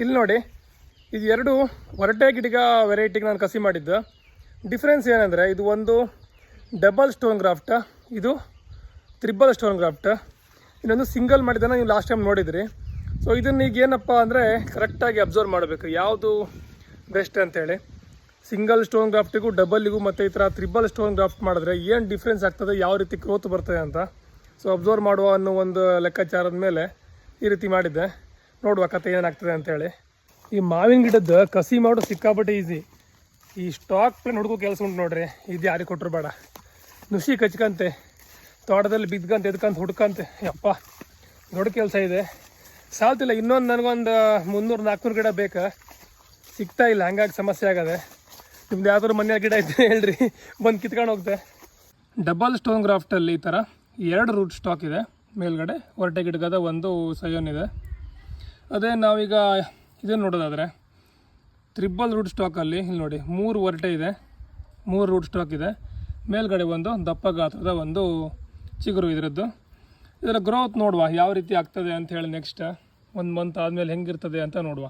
ಇಲ್ಲಿ ನೋಡಿ, ಇದು ಎರಡು ಒರಟೆ ಗಿಡಗ ವೆರೈಟಿಗೆ ನಾನು ಕಸಿ ಮಾಡಿದ್ದು. ಡಿಫ್ರೆನ್ಸ್ ಏನಂದರೆ, ಇದು ಒಂದು ಡಬಲ್ ಸ್ಟೋನ್ ಗ್ರಾಫ್ಟ್, ಇದು ತ್ರಿಬಲ್ ಸ್ಟೋನ್ ಗ್ರಾಫ್ಟ್. ಇನ್ನೊಂದು ಸಿಂಗಲ್ ಮಾಡಿದ್ದನ್ನು ನೀವು ಲಾಸ್ಟ್ ಟೈಮ್ ನೋಡಿದ್ರಿ. ಸೊ ಇದನ್ನು ಈಗ ಏನಪ್ಪ ಅಂದರೆ ಕರೆಕ್ಟಾಗಿ ಅಬ್ಸರ್ವ್ ಮಾಡಬೇಕು ಯಾವುದು ಬೆಸ್ಟ್ ಅಂತೇಳಿ. ಸಿಂಗಲ್ ಸ್ಟೋನ್ ಗ್ರಾಫ್ಟಿಗೂ ಡಬಲ್ಲಿಗೂ ಮತ್ತು ಈ ಥರ ತ್ರಿಬಲ್ ಸ್ಟೋನ್ ಗ್ರಾಫ್ಟ್ ಮಾಡಿದ್ರೆ ಏನು ಡಿಫ್ರೆನ್ಸ್ ಆಗ್ತದೆ, ಯಾವ ರೀತಿ ಗ್ರೋತ್ ಬರ್ತದೆ ಅಂತ ಸೊ ಅಬ್ಸರ್ವ್ ಮಾಡುವ ಅನ್ನೋ ಒಂದು ಲೆಕ್ಕಾಚಾರದ ಮೇಲೆ ಈ ರೀತಿ ಮಾಡಿದ್ದೆ. ನೋಡುವ ಕತೆ ಏನಾಗ್ತದೆ ಅಂತೇಳಿ. ಈ ಮಾವಿನ ಗಿಡದ್ದು ಕಸಿ ಮಾಡೋದು ಸಿಕ್ಕಾಪಟ್ಟೆ ಈಸಿ. ಈ ಸ್ಟಾಕ್ ಪ್ಲೇನ್ ಹುಡುಗೋ ಕೆಲಸ ಉಂಟು ನೋಡ್ರಿ, ಇದು ಯಾರಿಗೆ ಕೊಟ್ಟರು ಬೇಡ. ನುಸಿ ಕಚ್ಕಂತೆ, ತೋಟದಲ್ಲಿ ಬಿದ್ಕಂತ ಎದ್ಕಂತ ಹುಡ್ಕಂತೆ, ಯಪ್ಪ ದೊಡ್ಡ ಕೆಲಸ ಇದೆ. ಸಾಲ್ತಿಲ್ಲ. ಇನ್ನೊಂದು ನನಗೊಂದು 300-400 ಗಿಡ ಬೇಕಾ, ಸಿಗ್ತಾ ಇಲ್ಲ. ಹಂಗಾಗಿ ಸಮಸ್ಯೆ ಆಗದೆ. ನಿಮ್ದು ಯಾವ್ದಾದ್ರು ಮನೆಯ ಗಿಡ ಇದ್ದರೆ ಹೇಳ್ರಿ, ಬಂದು ಕಿತ್ಕೊಂಡು ಹೋಗ್ತೆ. ಡಬಲ್ ಸ್ಟೋನ್ ಗ್ರಾಫ್ಟಲ್ಲಿ ಈ ಥರ 2 ರೂಟ್ ಸ್ಟಾಕ್ ಇದೆ. ಮೇಲ್ಗಡೆ ಒರಟೆ ಗಿಡಗದ ಒಂದು ಸಯೋನ್ ಇದೆ. ಅದೇ ನಾವೀಗ ಇದನ್ನು ನೋಡೋದಾದರೆ ತ್ರಿಬಲ್ ರೂಟ್ ಸ್ಟಾಕಲ್ಲಿ ಇಲ್ಲಿ ನೋಡಿ 3 ಒರಟೆ ಇದೆ, 3 ರೂಟ್ ಸ್ಟಾಕ್ ಇದೆ. ಮೇಲ್ಗಡೆ ಒಂದು ದಪ್ಪ ಗಾತ್ರದ ಒಂದು ಚಿಗುರು ಇದರದ್ದು. ಇದರ ಗ್ರೋತ್ ನೋಡುವ ಯಾವ ರೀತಿ ಆಗ್ತದೆ ಅಂತ ಹೇಳಿ. ನೆಕ್ಸ್ಟ್ 1 ಮಂತ್ ಆದಮೇಲೆ ಹೆಂಗಿರ್ತದೆ ಅಂತ ನೋಡುವ.